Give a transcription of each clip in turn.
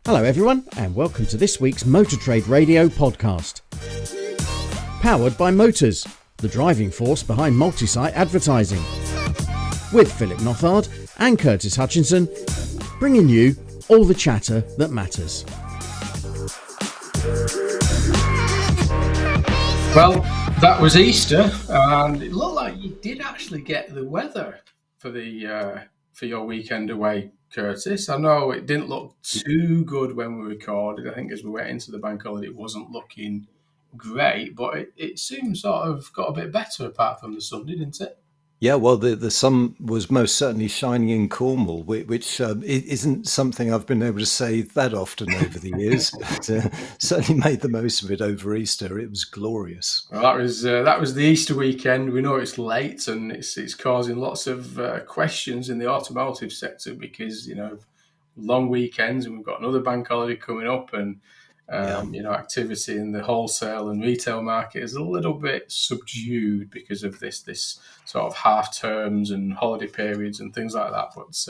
Hello everyone, and welcome to this week's Motor Trade Radio podcast. Powered by Motors, the driving force behind multi-site advertising. With Philip Nothard and Curtis Hutchinson, bringing you all the chatter that matters. Well, that was Easter, and it looked like you did actually get the weather for your weekend away, Curtis. I know it didn't look too good when we recorded. I think as we went into the bank holiday, it wasn't looking great, but it seems sort of got a bit better apart from the Sunday, didn't it? Yeah, well, the sun was most certainly shining in Cornwall, which isn't something I've been able to say that often over the years, but certainly made the most of it over Easter. It was glorious. Well, that was the Easter weekend. We know it's late and it's causing lots of questions in the automotive sector because, long weekends and we've got another bank holiday coming up and activity in the wholesale and retail market is a little bit subdued because of this sort of half terms and holiday periods and things like that. But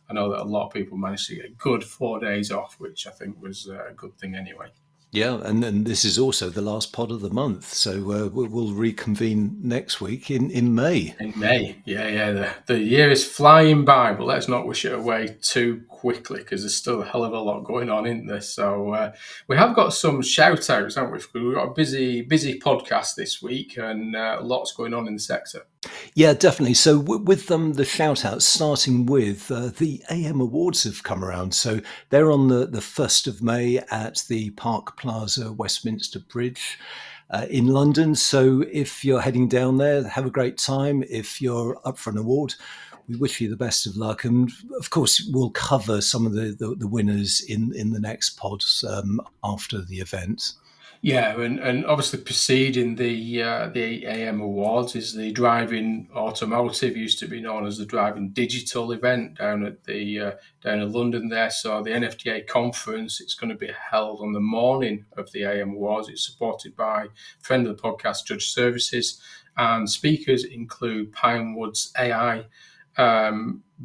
I know that a lot of people managed to get a good 4 days off, which I think was a good thing anyway. Yeah, and this is also the last pod of the month, so we'll reconvene next week in May. In May, yeah. The year is flying by, but let's not wish it away too quickly because there's still a hell of a lot going on, isn't there? So we have got some shout-outs, haven't we? We've got a busy podcast this week and lots going on in the sector. Yeah, definitely. So with the shout-outs, starting with the AM Awards have come around. So they're on the 1st of May at the Park Plaza Westminster Bridge in London. So if you're heading down there, have a great time. If you're up for an award, we wish you the best of luck. And of course, we'll cover some of the winners in the next pods after the event. Yeah, and obviously preceding the AM Awards is the Driving Automotive, used to be known as the Driving Digital event down in London there. So the NFDA conference, it's going to be held on the morning of the AM Awards. It's supported by friend of the podcast, Judge Services, and speakers include Pinewood's AI,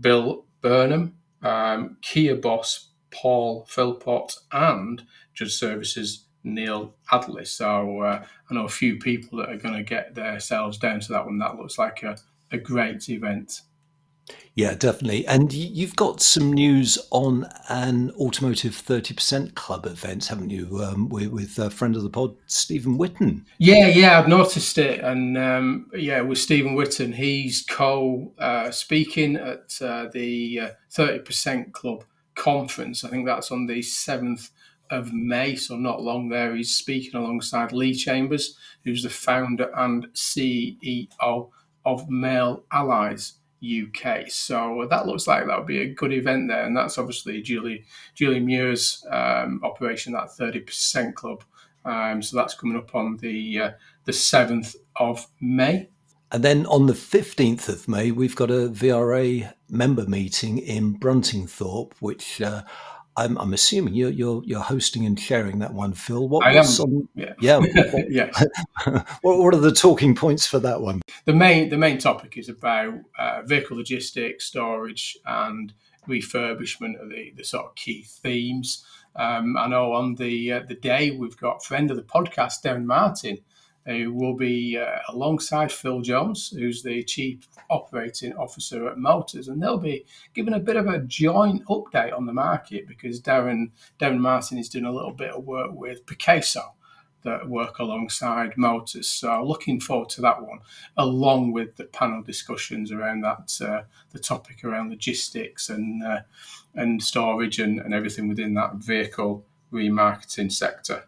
Bill Burnham, Kia boss Paul Philpott, and Judge Services Neil Adley. So I know a few people that are going to get themselves down to that one. That looks like a great event. Yeah, definitely. And you've got some news on an Automotive 30% Club event, haven't you, with a friend of the pod, Stephen Whitten? Yeah, I've noticed it. And with Stephen Whitten, he's co-speaking at the 30% Club conference. I think that's on the 7th of May, so not long there. He's speaking alongside Lee Chambers, who's the founder and CEO of Male Allies UK. So that looks like that would be a good event there, and that's obviously Julie Muir's operation, that 30% Club. So that's coming up on the 7th of May. And then on the 15th of May, we've got a VRA member meeting in Bruntingthorpe, which I'm assuming you're hosting and sharing that one, Phil. I am. Yeah. Yes. What are the talking points for that one? The main topic is about vehicle logistics, storage, and refurbishment are the sort of key themes. I know on the day we've got friend of the podcast, Darren Martin, who will be alongside Phil Jones, who's the Chief Operating Officer at Motors, and they'll be giving a bit of a joint update on the market because Darren Martin is doing a little bit of work with Picasso that work alongside Motors. So looking forward to that one, along with the panel discussions around that, the topic around logistics and storage and everything within that vehicle remarketing sector.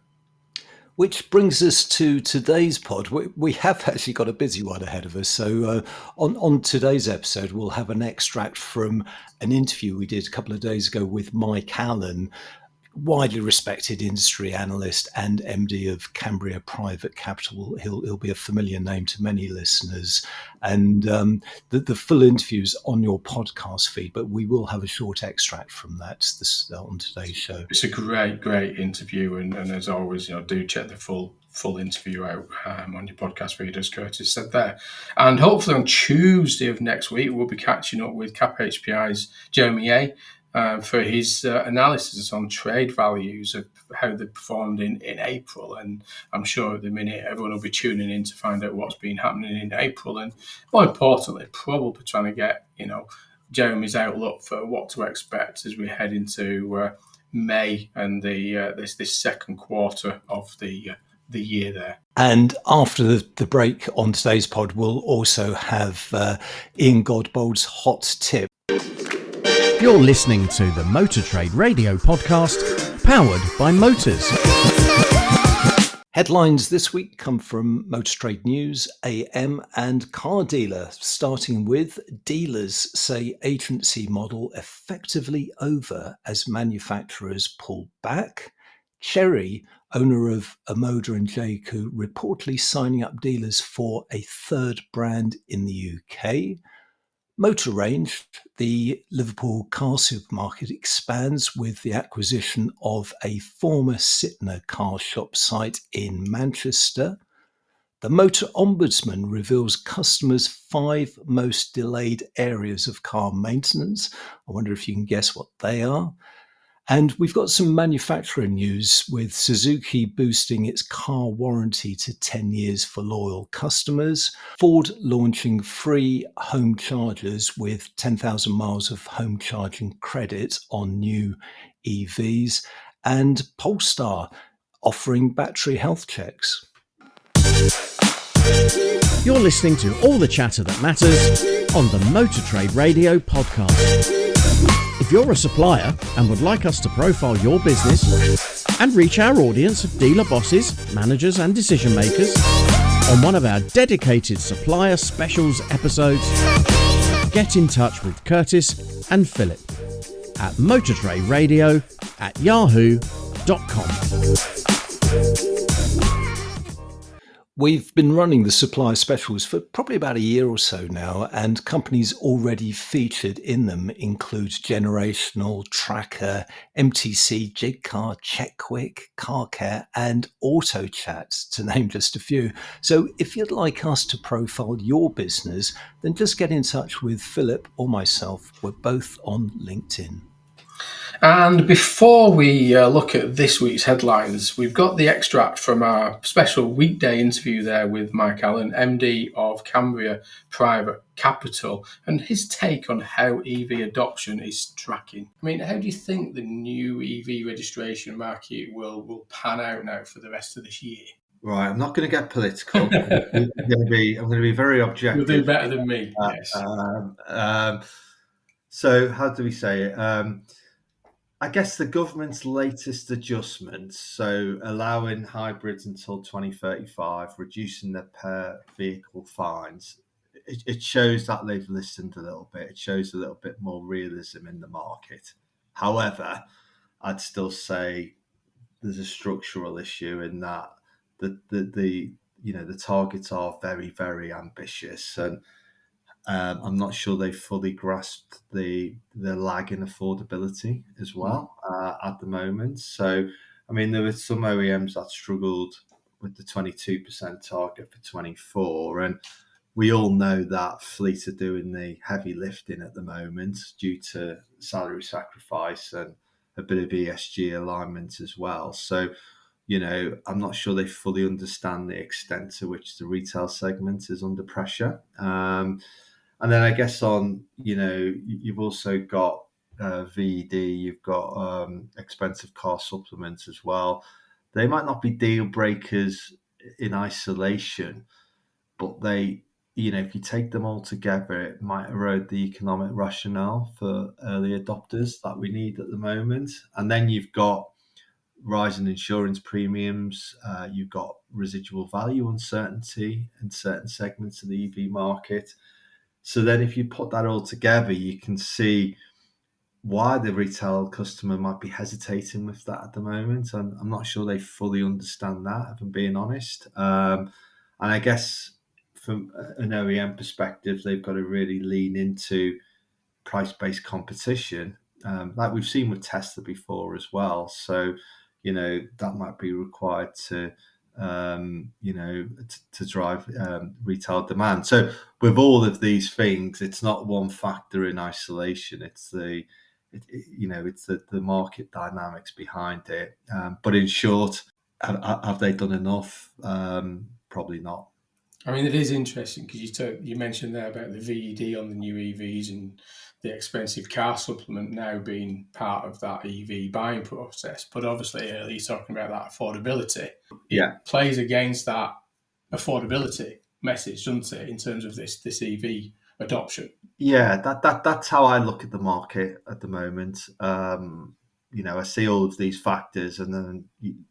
Which brings us to today's pod. We have actually got a busy one ahead of us. So on today's episode, we'll have an extract from an interview we did a couple of days ago with Mike Allen, widely respected industry analyst and MD of Cambria Private Capital. He'll be a familiar name to many listeners. And the full interview's on your podcast feed, but we will have a short extract from that on today's show. It's a great interview, and as always, do check the full interview out on your podcast feed, as Curtis said there. And hopefully on Tuesday of next week, we'll be catching up with Cap HPI's Jeremy A. for his analysis on trade values of how they performed in April. And I'm sure at the minute everyone will be tuning in to find out what's been happening in April, and more importantly, probably trying to get Jeremy's outlook for what to expect as we head into May and this second quarter of the year there. And after the break on today's pod, we'll also have Ian Goldbold's hot tip. You're listening to the Motor Trade Radio podcast, powered by Motors. Headlines this week come from Motor Trade News, AM and Car Dealer, starting with dealers say agency model effectively over as manufacturers pull back. Chery, owner of Omoda and Jayco, reportedly signing up dealers for a third brand in the UK. Motor Range, the Liverpool car supermarket, expands with the acquisition of a former Sytner CarShop site in Manchester. The Motor Ombudsman reveals customers' 5 most delayed areas of car maintenance. I wonder if you can guess what they are. And we've got some manufacturer news, with Suzuki boosting its car warranty to 10 years for loyal customers, Ford launching free home chargers with 10,000 miles of home charging credit on new EVs, and Polestar offering battery health checks. You're listening to all the chatter that matters on the Motor Trade Radio podcast. If you're a supplier and would like us to profile your business and reach our audience of dealer bosses, managers and decision makers on one of our dedicated supplier specials episodes, get in touch with Curtis and Philip at motortraderadio@yahoo.com. We've been running the supplier specials for probably about a year or so now, and companies already featured in them include Generational, Tracker, MTC, Jigcar, CheckQuick, CarCare, and AutoChat, to name just a few. So if you'd like us to profile your business, then just get in touch with Philip or myself. We're both on LinkedIn. And before we look at this week's headlines, we've got the extract from our special weekday interview there with Mike Allen, MD of Cambria Private Capital, and his take on how EV adoption is tracking. I mean, how do you think the new EV registration market will pan out now for the rest of this year? Right, I'm not going to get political. I'm going to be very objective. You'll do better than me. Yes. So how do we say it? I guess the government's latest adjustments, so allowing hybrids until 2035, reducing their per vehicle fines, it shows that they've listened a little bit. It shows a little bit more realism in the market. However, I'd still say there's a structural issue in that the targets are very, very ambitious, and I'm not sure they fully grasped the lag in affordability as well at the moment. So, I mean, there were some OEMs that struggled with the 22% target for 24, and we all know that fleet are doing the heavy lifting at the moment due to salary sacrifice and a bit of ESG alignment as well. So, I'm not sure they fully understand the extent to which the retail segment is under pressure. And then I guess you've also got VED, you've got expensive car supplements as well. They might not be deal breakers in isolation, but they, if you take them all together, it might erode the economic rationale for early adopters that we need at the moment. And then you've got rising insurance premiums, you've got residual value uncertainty in certain segments of the EV market. So then if you put that all together, you can see why the retail customer might be hesitating with that at the moment. And I'm not sure they fully understand that, if I'm being honest. And I guess from an OEM perspective, they've got to really lean into price-based competition, like we've seen with Tesla before as well. So, that might be required to drive retail demand. So with all of these things, it's not one factor in isolation. It's the it's the market dynamics behind it. But in short, have they done enough? Probably not. I mean, it is interesting because you mentioned there about the VED on the new EVs and the expensive car supplement now being part of that EV buying process. But obviously, earlier you're talking about that affordability. It plays against that affordability message, doesn't it, in terms of this EV adoption? Yeah, that's how I look at the market at the moment. I see all of these factors, and then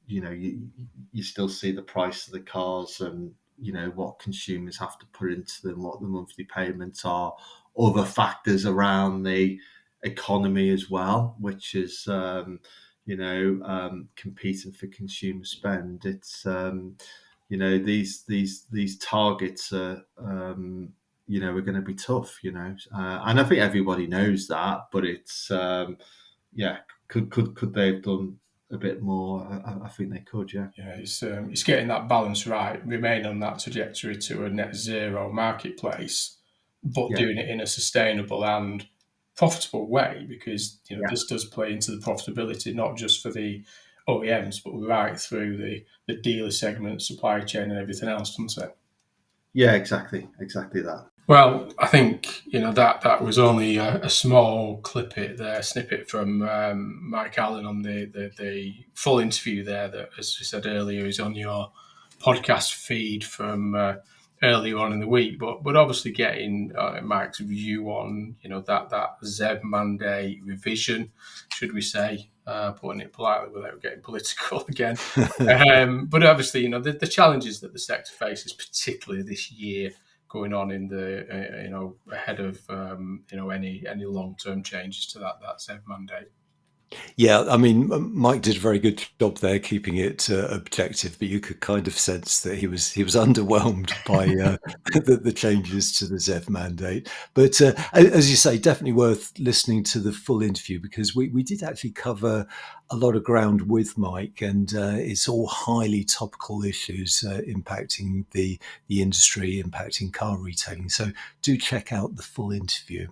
you still see the price of the cars, and what consumers have to put into them, what the monthly payments are, other factors around the economy as well, which is competing for consumer spend. It's these targets are are going to be tough, and I think everybody knows that, but it's could they have done a bit more? I think they could, yeah. Yeah, it's getting that balance right, remain on that trajectory to a net zero marketplace, but doing it in a sustainable and profitable way, because this does play into the profitability, not just for the OEMs, but right through the dealer segment, supply chain, and everything else, doesn't it? Yeah, exactly that. Well, I think that was only a small snippet from Mike Allen on the full interview there. That, as we said earlier, is on your podcast feed from earlier on in the week. But obviously, getting Mike's view on that ZEV Mandate revision, should we say, putting it politely without getting political again. But obviously, the challenges that the sector faces, particularly this year, going on in the ahead of any long-term changes to that ZEV mandate. Yeah, I mean, Mike did a very good job there, keeping it objective, but you could kind of sense that he was underwhelmed by the changes to the ZEV mandate. But as you say, definitely worth listening to the full interview, because we did actually cover a lot of ground with Mike, and it's all highly topical issues impacting the industry, impacting car retailing. So do check out the full interview.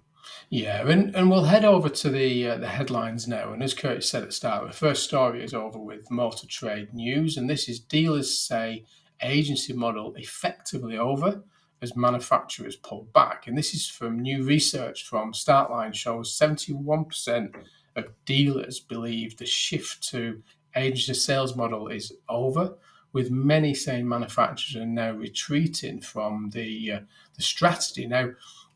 Yeah, and we'll head over to the headlines now. And as Curtis said at the start, the first story is over with Motor Trade News, and this is dealers say agency model effectively over as manufacturers pull back. And this is from new research from Startline, shows 71% of dealers believe the shift to agency sales model is over, with many saying manufacturers are now retreating from the strategy. Now,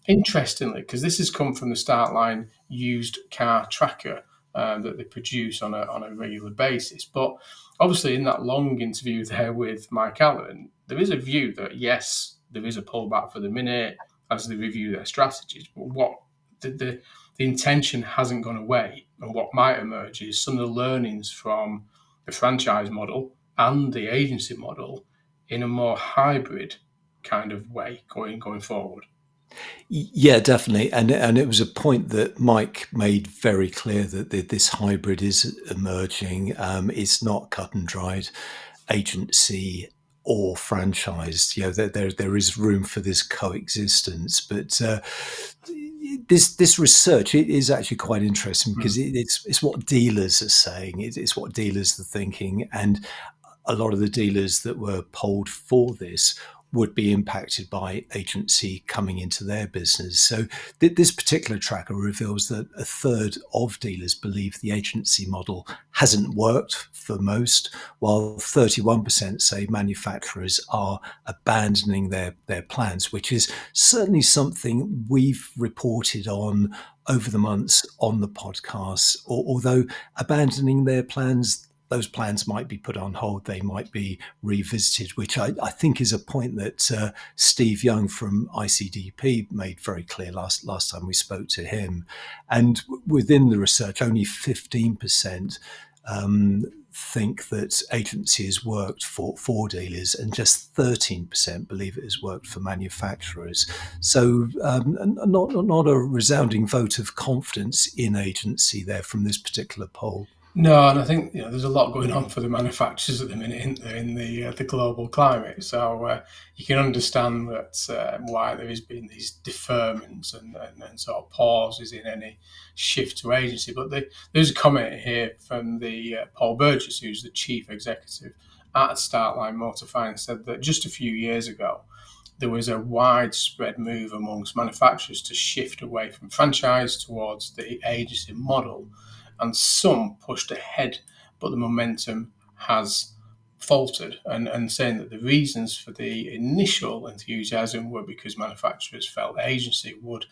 interestingly, because this has come from the Startline used car tracker that they produce on a regular basis. But obviously, in that long interview there with Mike Allen, there is a view that, yes, there is a pullback for the minute as they review their strategies. But what the intention hasn't gone away. And what might emerge is some of the learnings from the franchise model and the agency model in a more hybrid kind of way going forward. Yeah, definitely. And it was a point that Mike made very clear, that this hybrid is emerging. It's not cut and dried agency or franchised. There is room for this coexistence. But this research, it is actually quite interesting, because it's what dealers are saying. It's what dealers are thinking. And a lot of the dealers that were polled for this would be impacted by agency coming into their business. So this particular tracker reveals that a third of dealers believe the agency model hasn't worked for most, while 31% say manufacturers are abandoning their plans, which is certainly something we've reported on over the months on the podcast. Although abandoning their plans, those plans might be put on hold, they might be revisited, which I think is a point that Steve Young from ICDP made very clear last time we spoke to him. And within the research, only 15% think that agency has worked for dealers, and just 13% believe it has worked for manufacturers. So not a resounding vote of confidence in agency there from this particular poll. No, and I think there's a lot going on for the manufacturers at the minute, isn't there, in the global climate. So you can understand that why there has been these deferments and sort of pauses in any shift to agency. But there's a comment here from the Paul Burgess, who's the chief executive at Startline Motor Finance, said that just a few years ago there was a widespread move amongst manufacturers to shift away from franchise towards the agency model, and some pushed ahead, but the momentum has faltered, and saying that the reasons for the initial enthusiasm were because manufacturers felt agency would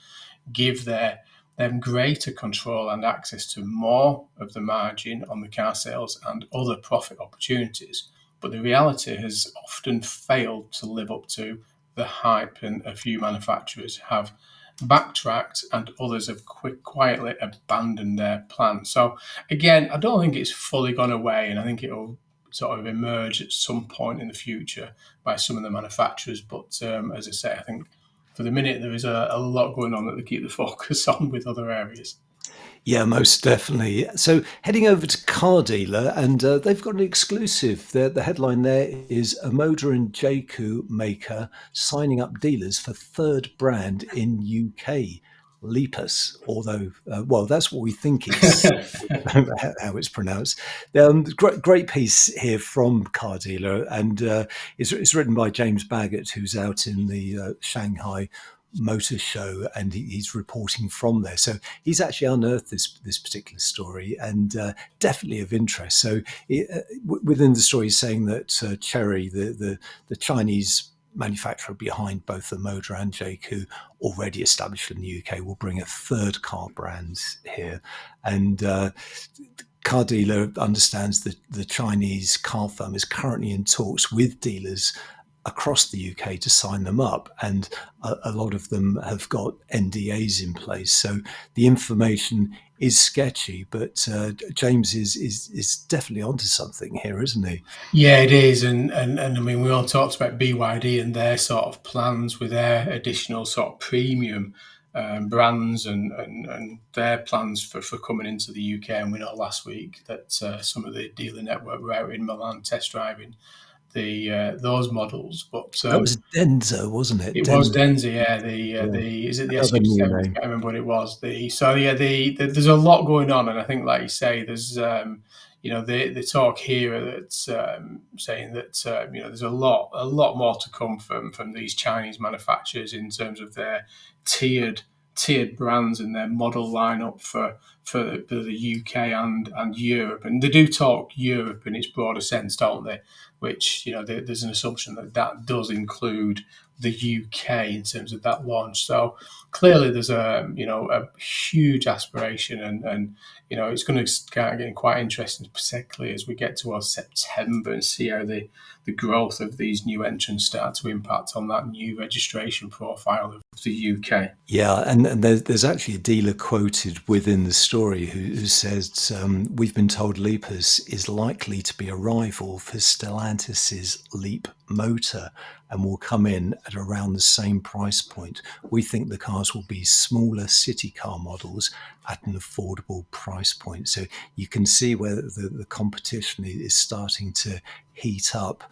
give them greater control and access to more of the margin on the car sales and other profit opportunities. But the reality has often failed to live up to the hype, and a few manufacturers have backtracked and others have quietly abandoned their plans. So again, I don't think it's fully gone away, and I think it'll sort of emerge at some point in the future by some of the manufacturers. But as I say, I think for the minute there is a lot going on that they keep the focus on with other areas. Yeah, most definitely. So heading over to Car Dealer, and they've got an exclusive. The headline there is a Motor and JQ maker signing up dealers for third brand in UK. Lepus, although, well, that's what we think it's how it's pronounced. Great piece here from Car Dealer, and it's written by James Baggett, who's out in the Shanghai Motor Show, and he's reporting from there. So he's actually unearthed this particular story, and definitely of interest. So within the story, he's saying that Chery, the Chinese manufacturer behind both the Motor and JQ, already established in the UK, will bring a third car brand here. And Car Dealer understands that the Chinese car firm is currently in talks with dealers across the UK to sign them up, and a lot of them have got NDAs in place. So the information is sketchy, but James is definitely onto something here, isn't he? Yeah, it is, and I mean, we all talked about BYD and their sort of plans with their additional sort of premium brands and their plans for coming into the UK. And we know last week that some of the dealer network were out in Milan test driving those models. But That was Denza, wasn't it? It was Denza, yeah. Is it the SQ7? I can't remember what it was. There's a lot going on, and I think, like you say, there's the talk here that's saying that there's a lot more to come from these Chinese manufacturers in terms of their tiered brands and their model lineup for the UK and Europe. And they do talk Europe in its broader sense, don't they? Which, there's an assumption that does include the UK in terms of that launch. So clearly there's a huge aspiration, and it's going to start getting quite interesting, particularly as we get towards September and see how the growth of these new entrants start to impact on that new registration profile of the UK. Yeah, and there's actually a dealer quoted within the story who says, we've been told Lepus is likely to be a rival for Stellantis's Leap motor and will come in at around the same price point. We think the cars will be smaller city car models at an affordable price point. So you can see where the competition is starting to heat up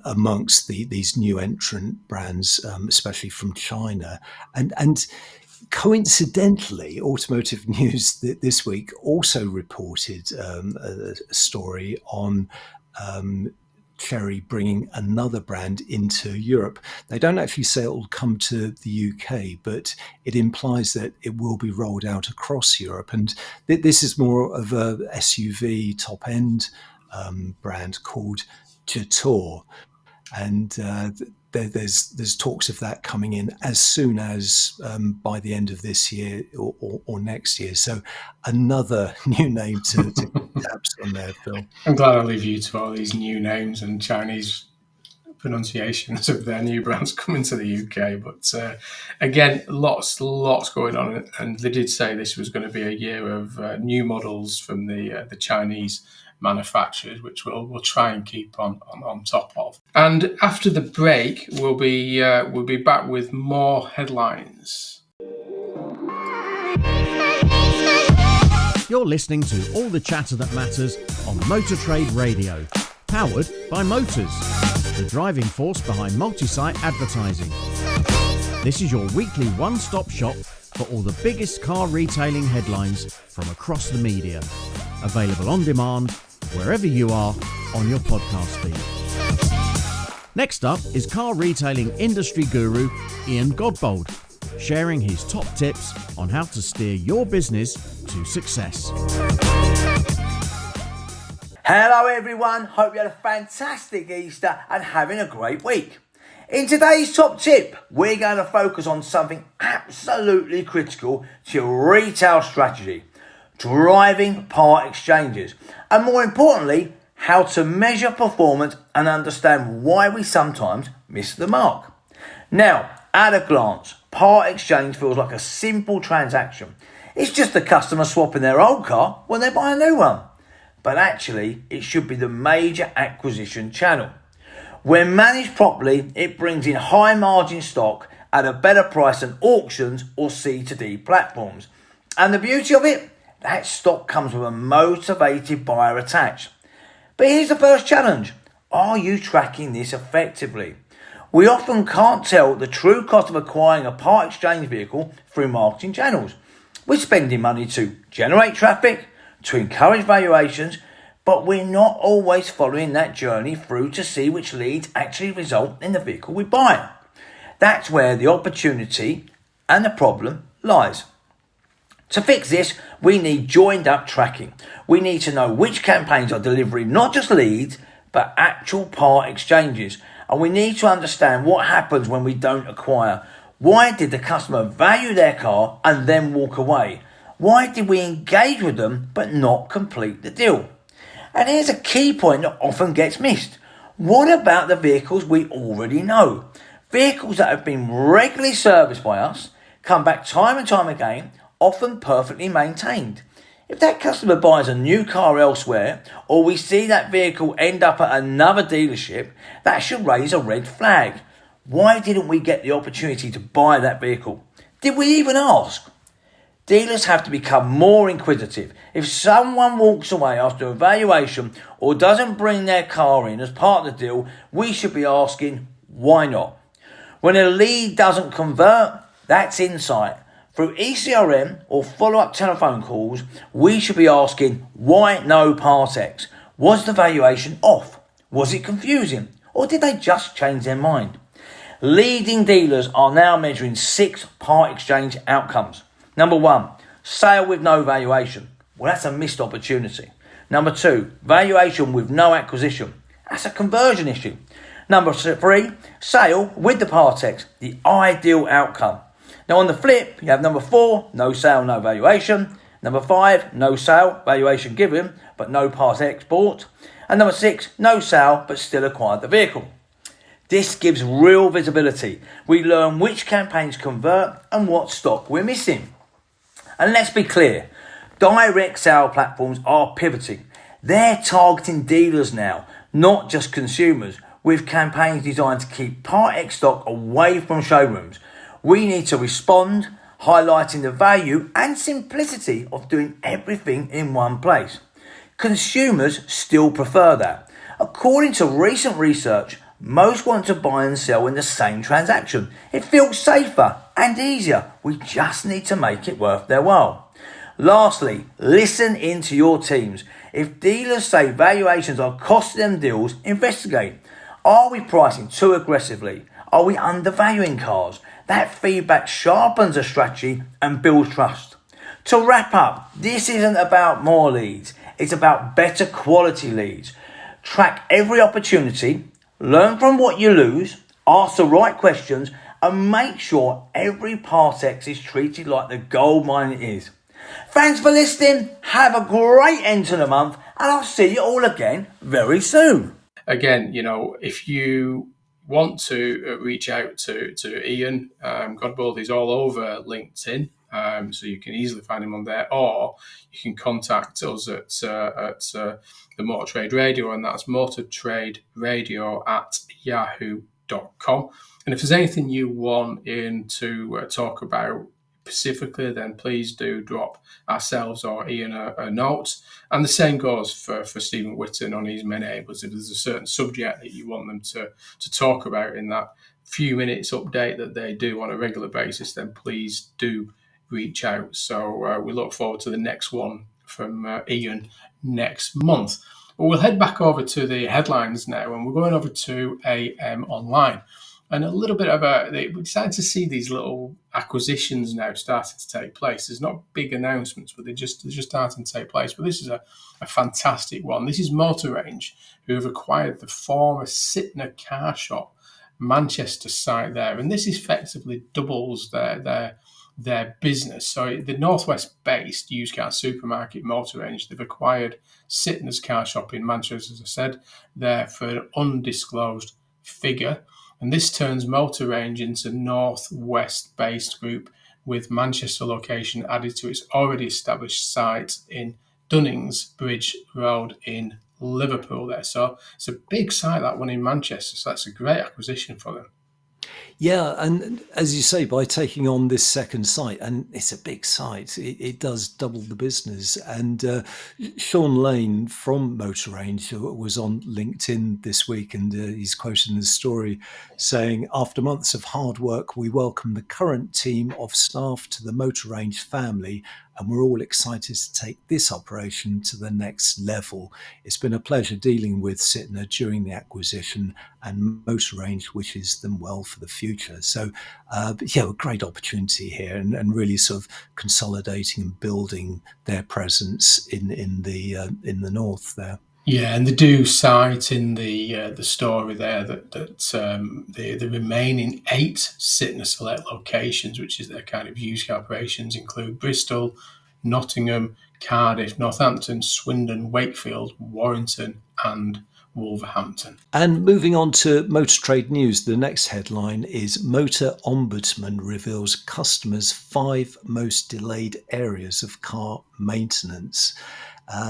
amongst these new entrant brands, especially from China. And coincidentally, Automotive News this week also reported a story on Chery bringing another brand into Europe. They don't actually say it will come to the UK, but it implies that it will be rolled out across Europe. And this is more of a SUV top-end brand called Jetour. And there's talks of that coming in as soon as by the end of this year or next year. So another new name to tabs on there, Phil. I'm glad I leave you to all these new names and Chinese pronunciations of their new brands coming to the UK. But again, lots going on, and they did say this was going to be a year of new models from the Chinese manufacturers, which we'll try and keep on top of. And after the break, we'll be back with more headlines. You're listening to all the chatter that matters on Motor Trade Radio, powered by Motors, the driving force behind multi-site advertising. This is your weekly one-stop shop for all the biggest car retailing headlines from across the media. Available on demand, wherever you are, on your podcast feed. Next up is car retailing industry guru Ian Goldbold, sharing his top tips on how to steer your business to success. Hello everyone, hope you had a fantastic Easter and having a great week. In today's top tip, we're going to focus on something absolutely critical to your retail strategy: driving part exchanges, and more importantly, how to measure performance and understand why we sometimes miss the mark. Now, at a glance, part exchange feels like a simple transaction. It's just the customer swapping their old car when they buy a new one. But actually, it should be the major acquisition channel. When managed properly, it brings in high margin stock at a better price than auctions or C2D platforms. And the beauty of it, that stock comes with a motivated buyer attached. But here's the first challenge: are you tracking this effectively? We often can't tell the true cost of acquiring a part exchange vehicle through marketing channels. We're spending money to generate traffic, to encourage valuations, but we're not always following that journey through to see which leads actually result in the vehicle we buy. That's where the opportunity and the problem lies. To fix this, we need joined up tracking. We need to know which campaigns are delivering not just leads, but actual part exchanges. And we need to understand what happens when we don't acquire. Why did the customer value their car and then walk away? Why did we engage with them but not complete the deal? And here's a key point that often gets missed. What about the vehicles we already know? Vehicles that have been regularly serviced by us, come back time and time again, often perfectly maintained. If that customer buys a new car elsewhere, or we see that vehicle end up at another dealership, that should raise a red flag. Why didn't we get the opportunity to buy that vehicle? Did we even ask? Dealers have to become more inquisitive. If someone walks away after a valuation or doesn't bring their car in as part of the deal, we should be asking, why not? When a lead doesn't convert, that's insight. Through ECRM or follow-up telephone calls, we should be asking, why no Part X? Was the valuation off? Was it confusing? Or did they just change their mind? Leading dealers are now measuring 6 part exchange outcomes. Number 1, sale with no valuation. Well, that's a missed opportunity. Number 2, valuation with no acquisition. That's a conversion issue. Number 3, sale with the Part X, the ideal outcome. Now on the flip, you have number 4, no sale, no valuation. Number 5, no sale, valuation given, but no Part X bought. And number 6, no sale, but still acquired the vehicle. This gives real visibility. We learn which campaigns convert and what stock we're missing. And let's be clear, direct sale platforms are pivoting. They're targeting dealers now, not just consumers, with campaigns designed to keep Part X stock away from showrooms. We need to respond, highlighting the value and simplicity of doing everything in one place. Consumers still prefer that. According to recent research, most want to buy and sell in the same transaction. It feels safer and easier. We just need to make it worth their while. Lastly, listen into your teams. If dealers say valuations are costing them deals, investigate. Are we pricing too aggressively? Are we undervaluing cars? That feedback sharpens a strategy and builds trust. To wrap up, this isn't about more leads. It's about better quality leads. Track every opportunity, learn from what you lose, ask the right questions, and make sure every Part X is treated like the gold mine it is. Thanks for listening. Have a great end to the month, and I'll see you all again very soon. Again, if you want to reach out to Ian Goldbold, he's all over LinkedIn, so you can easily find him on there, or you can contact us at the Motor Trade Radio, and that's motortraderadio@yahoo.com. And if there's anything you want Ian to talk about specifically, then please do drop ourselves or Ian a note. And the same goes for Stephen Whitton on his main enablers. If there's a certain subject that you want them to talk about in that few minutes update that they do on a regular basis, then please do reach out. So we look forward to the next one from Ian next month. But we'll head back over to the headlines now, and we're going over to AM Online. And a little bit of we're starting to see these little acquisitions now starting to take place. There's not big announcements, but they're just starting to take place. But this is a fantastic one. This is Motor Range, who have acquired the former Sytner CarShop Manchester site there. And this effectively doubles their business. So the Northwest-based used car supermarket Motor Range, they've acquired Sytner's CarShop in Manchester, as I said, there for an undisclosed figure. And this turns Motor Range into Northwest-based group with Manchester location added to its already established site in Dunnings Bridge Road in Liverpool there. So it's a big site, that one in Manchester. So that's a great acquisition for them. Yeah, and as you say, by taking on this second site, and it's a big site, it does double the business. And Sean Lane from Motor Range was on LinkedIn this week, and he's quoted in the story saying, "After months of hard work, we welcome the current team of staff to the Motor Range family, and we're all excited to take this operation to the next level. It's been a pleasure dealing with Sytner during the acquisition, and Motor Range wishes them well for the future." So, a great opportunity here, and really sort of consolidating and building their presence in the north there. Yeah, and they do cite in the story there that the remaining 8 Sytner Select locations, which is their kind of used car operations, include Bristol, Nottingham, Cardiff, Northampton, Swindon, Wakefield, Warrington, and Wolverhampton. And moving on to Motor Trade News, the next headline is Motor Ombudsman reveals customers' 5 most delayed areas of car maintenance.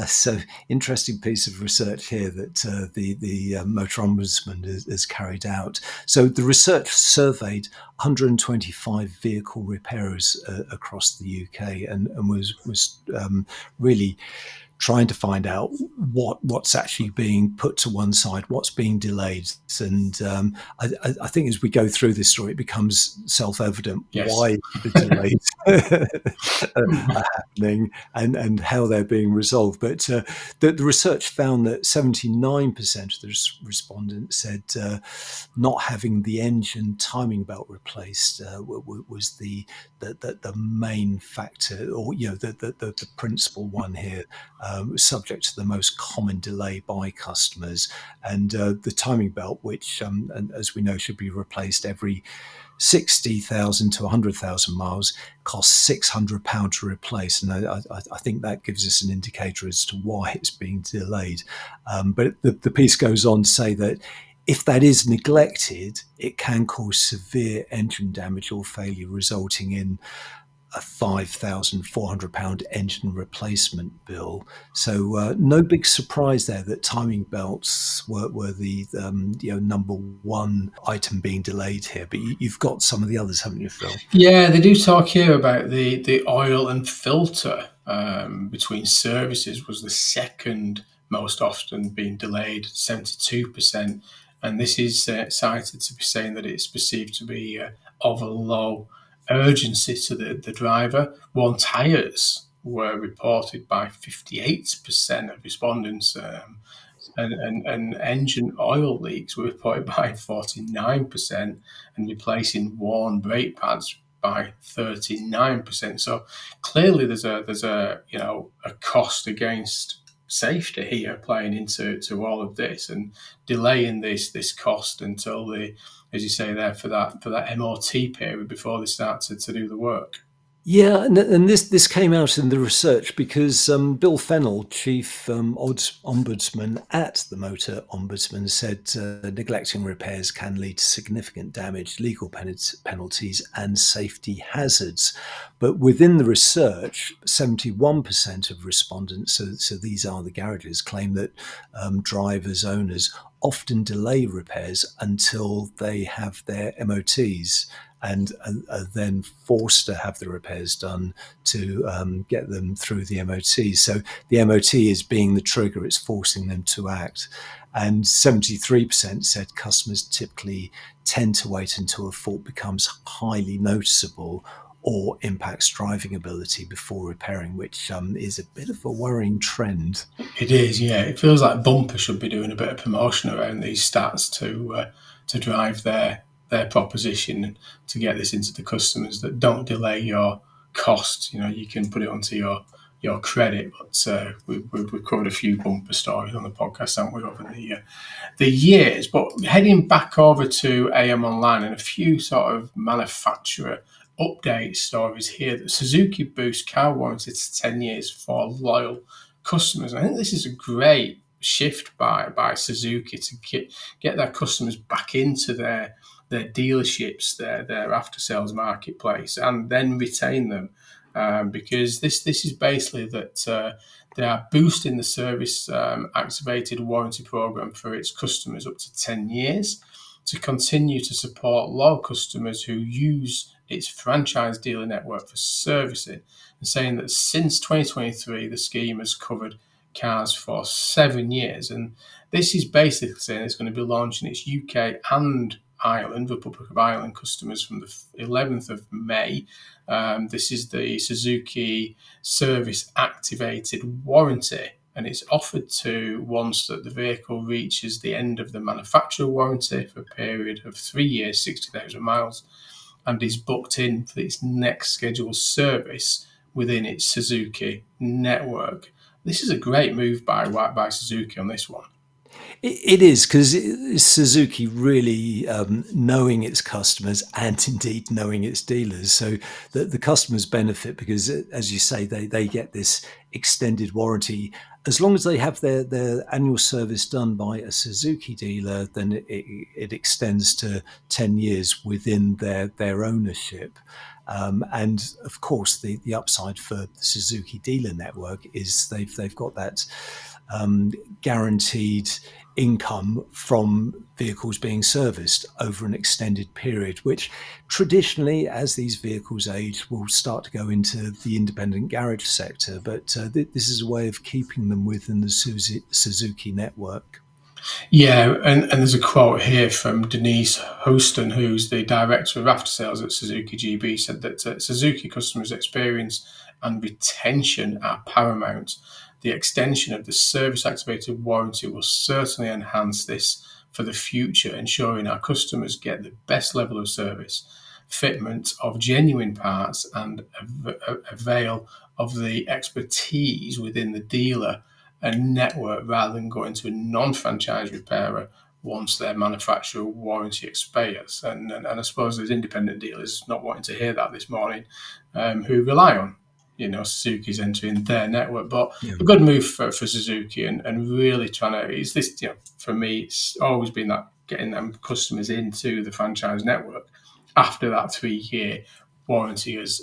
So interesting piece of research here that the Motor Ombudsman has carried out. So the research surveyed 125 vehicle repairers across the UK and was really trying to find out what's actually being put to one side, what's being delayed. And I think as we go through this story, it becomes self-evident why the delays are happening and how they're being resolved. But the research found that 79% of the respondents said not having the engine timing belt replaced was the main factor, or the principal one here. Subject to the most common delay by customers, and the timing belt, which, and as we know, should be replaced every 60,000 to 100,000 miles, costs £600 to replace, and I think that gives us an indicator as to why it's being delayed. But the piece goes on to say that if that is neglected, it can cause severe engine damage or failure, resulting in a £5,400 engine replacement bill. So no big surprise there that timing belts were the number one item being delayed here. But you've got some of the others, haven't you, Phil? Yeah, they do talk here about the oil and filter between services was the second most often being delayed, 72%. And this is cited to be saying that it's perceived to be of a low urgency to the driver. Worn tyres were reported by 58% of respondents, and engine oil leaks were reported by 49%, and replacing worn brake pads by 39%. So clearly, there's a cost against safety here playing into all of this, and delaying this cost until the, as you say there, for that MOT period before they start to do the work. Yeah, and this came out in the research because Bill Fennell, Chief Ombudsman at the Motor Ombudsman, said neglecting repairs can lead to significant damage, legal penalties and safety hazards. But within the research, 71% of respondents, so these are the garages, claim that drivers, owners often delay repairs until they have their MOTs. and are then forced to have the repairs done to get them through the MOT. So the MOT is being the trigger, it's forcing them to act. And 73% said customers typically tend to wait until a fault becomes highly noticeable or impacts driving ability before repairing, which is a bit of a worrying trend. It is, yeah. It feels like Bumper should be doing a bit of promotion around these stats to drive their proposition and to get this into the customers, that don't delay your costs. You can put it onto your credit. But we've covered a few Bumper stories on the podcast, haven't we, over the years. But heading back over to AM Online and a few sort of manufacturer update stories here. That Suzuki boosts car warranty to 10 years for loyal customers. And I think this is a great shift by Suzuki to get their customers back into their dealerships, their after sales marketplace, and then retain them. Because this is basically that they are boosting the service activated warranty program for its customers up to 10 years to continue to support loyal customers who use its franchise dealer network for servicing, and saying that since 2023, the scheme has covered cars for 7 years. And this is basically saying it's going to be launching its UK and Ireland, Republic of Ireland customers from the 11th of May. This is the Suzuki Service Activated Warranty, and it's offered to once that the vehicle reaches the end of the manufacturer warranty for a period of 3 years, 60,000 miles, and is booked in for its next scheduled service within its Suzuki network. This is a great move by Suzuki on this one. It is, because Suzuki really knowing its customers and indeed knowing its dealers. So the customers benefit because, as you say, they get this extended warranty. As long as they have their annual service done by a Suzuki dealer, then it extends to 10 years within their ownership. And of course, the upside for the Suzuki dealer network is they've got that guaranteed income from vehicles being serviced over an extended period, which traditionally, as these vehicles age, will start to go into the independent garage sector. But this is a way of keeping them within the Suzuki network. Yeah, and there's a quote here from Denise Houston, who's the director of after sales at Suzuki GB, said that Suzuki customers' experience and retention are paramount. The extension of the service activated warranty will certainly enhance this for the future, ensuring our customers get the best level of service, fitment of genuine parts, and avail of the expertise within the dealer and network rather than going to a non-franchise repairer once their manufacturer warranty expires. And I suppose there's independent dealers not wanting to hear that this morning, who rely on Suzuki's entering their network. But a good move for Suzuki and really trying to, is this, for me, it's always been that getting them customers into the franchise network after that 3-year warranty has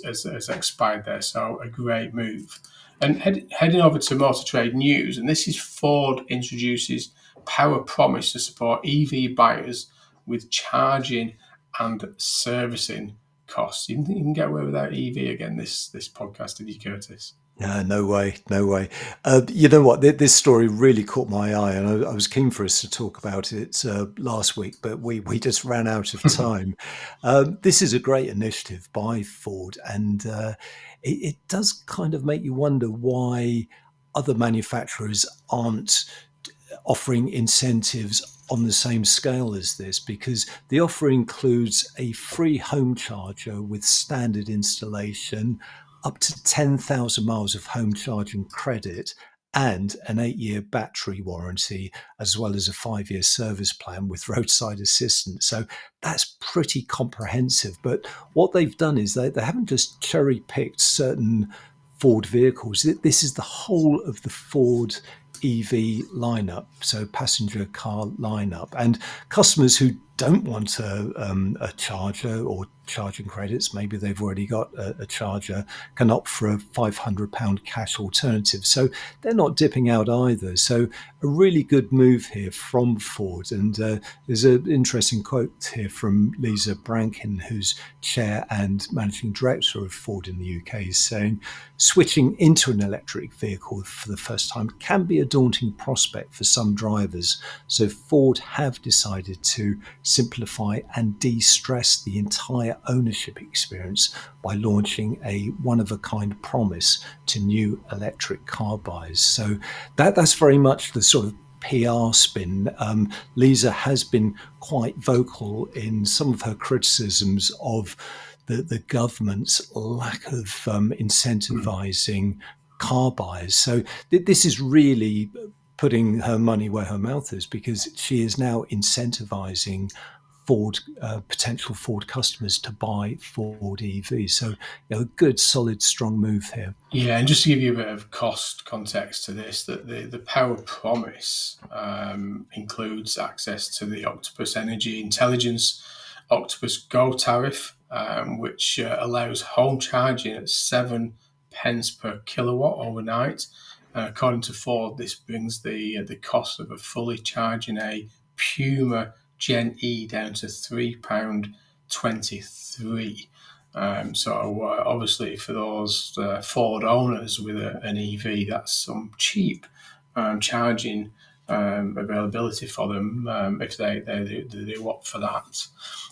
expired there. So a great move. And heading over to Motor Trade News, and this is Ford introduces Power Promise to support EV buyers with charging and servicing costs. You think you can get away without EV again this podcast, did you, Curtis? No way. You know what? This story really caught my eye, and I was keen for us to talk about it last week, but we just ran out of time. This is a great initiative by Ford, and it does kind of make you wonder why other manufacturers aren't offering incentives on the same scale as this, because the offer includes a free home charger with standard installation, up to 10,000 miles of home charging credit, and an 8-year battery warranty, as well as a 5-year service plan with roadside assistance. So that's pretty comprehensive. But what they've done is they haven't just cherry-picked certain Ford vehicles. This is the whole of the Ford EV lineup, so passenger car lineup, and customers who don't want a charger or charging credits, maybe they've already got a charger, can opt for a £500 cash alternative. So they're not dipping out either. So a really good move here from Ford. And there's an interesting quote here from Lisa Brankin, who's chair and managing director of Ford in the UK, saying, switching into an electric vehicle for the first time can be a daunting prospect for some drivers. So Ford have decided to simplify and de-stress the entire ownership experience by launching a one-of-a-kind promise to new electric car buyers. So that's very much the sort of PR spin. Lisa has been quite vocal in some of her criticisms of the government's lack of incentivizing car buyers. So this is really putting her money where her mouth is, because she is now incentivizing potential Ford customers to buy Ford EVs. So, a good, solid, strong move here. Yeah, and just to give you a bit of cost context to this, that the Power Promise includes access to the Octopus Energy Intelligence Octopus Go tariff, which allows home charging at 7 pence per kilowatt overnight. According to Ford, this brings the cost of a fully charging a Puma Gen E down to £3.23. So obviously for those Ford owners with an EV, that's some cheap charging availability for them if they opt for that.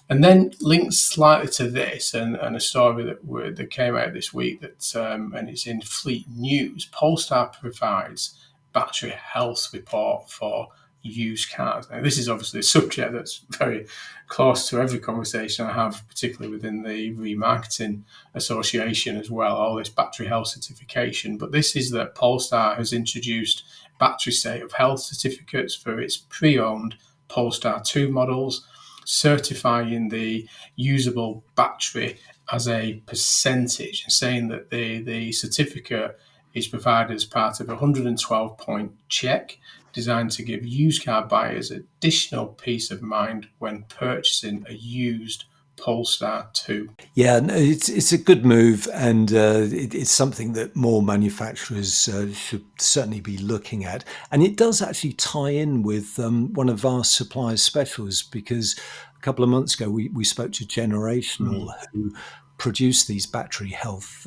And then linked slightly to this, and a story that came out this week that and it's in Fleet News. Polestar provides battery health report for used cars. Now, this is obviously a subject that's very close to every conversation I have, particularly within the remarketing association as well, all this battery health certification. But this is that Polestar has introduced battery state of health certificates for its pre-owned Polestar 2 models, certifying the usable battery as a percentage and saying that the certificate is provided as part of a 112-point check designed to give used car buyers additional peace of mind when purchasing a used Polestar 2. Yeah, no, it's a good move, and it's something that more manufacturers should certainly be looking at. And it does actually tie in with one of our suppliers' specials, because a couple of months ago we spoke to Generational, who produce these battery health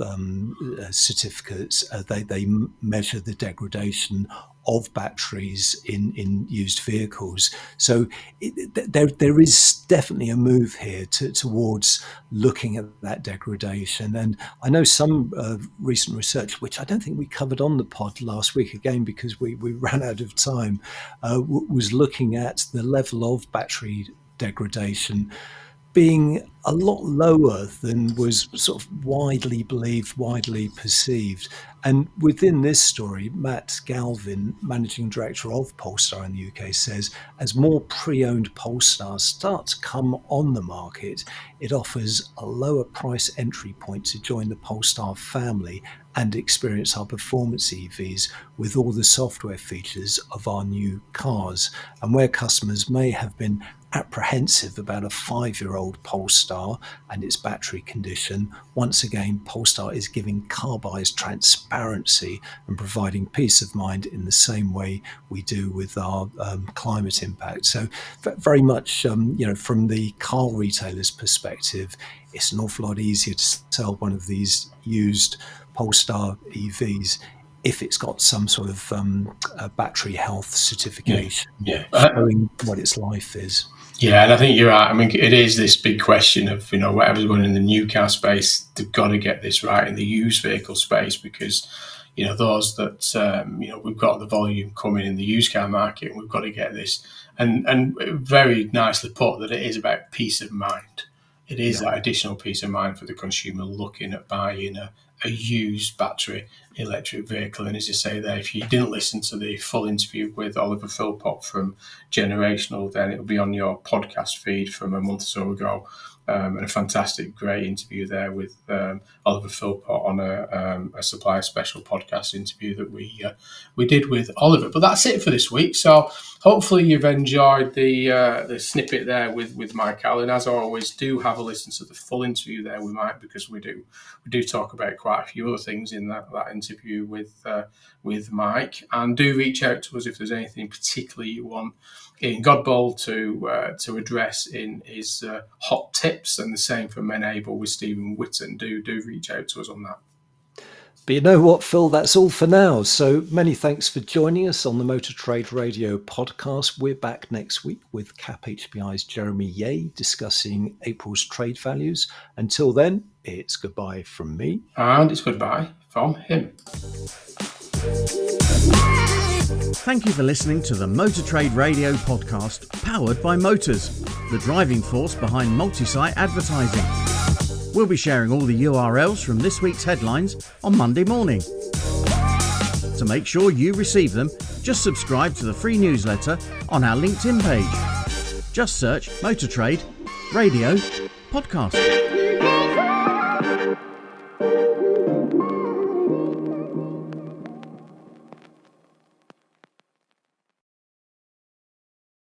certificates. They measure the degradation of batteries in used vehicles. So there is definitely a move here towards looking at that degradation. And I know some recent research, which I don't think we covered on the pod last week, again because we ran out of time, was looking at the level of battery degradation being a lot lower than was sort of widely believed, widely perceived. And within this story, Matt Galvin, managing director of Polestar in the UK, says as more pre-owned Polestars start to come on the market, it offers a lower price entry point to join the Polestar family and experience our performance EVs with all the software features of our new cars. And where customers may have been apprehensive about a 5-year-old Polestar and its battery condition, once again, Polestar is giving car buyers transparency and providing peace of mind in the same way we do with our climate impact. So very much, from the car retailer's perspective, it's an awful lot easier to sell one of these used Polestar EVs if it's got some sort of battery health certification showing what its life is. Yeah, and I think you're right. I mean, it is this big question of, whatever's going in the new car space, they've got to get this right in the used vehicle space, because, those that, we've got the volume coming in the used car market, and we've got to get this. And very nicely put that it is about peace of mind. It is that additional peace of mind for the consumer looking at buying a used battery electric vehicle. And as you say there, if you didn't listen to the full interview with Oliver Philpott from Generational, then it'll be on your podcast feed from a month or so ago. And a fantastic, great interview there with Oliver Philpott on a supplier special podcast interview that we did with Oliver. But that's it for this week. So hopefully you've enjoyed the snippet there with Mike Allen. As always, do have a listen to the full interview there with Mike, because we do talk about quite a few other things in that interview with Mike. And do reach out to us if there's anything particularly you want in Goldbold to address in his hot tips, and the same for Menable with Stephen Whitten. Do reach out to us on that. But you know what, Phil, that's all for now. So many thanks for joining us on the Motor Trade Radio podcast. We're back next week with CAP HPI's Jeremy Yeh discussing April's trade values. Until then, it's goodbye from me. And it's goodbye from him. Thank you for listening to the Motor Trade Radio podcast, powered by Motors, the driving force behind multi-site advertising. We'll be sharing all the URLs from this week's headlines on Monday morning. To make sure you receive them, just subscribe to the free newsletter on our LinkedIn page. Just search Motor Trade Radio Podcast.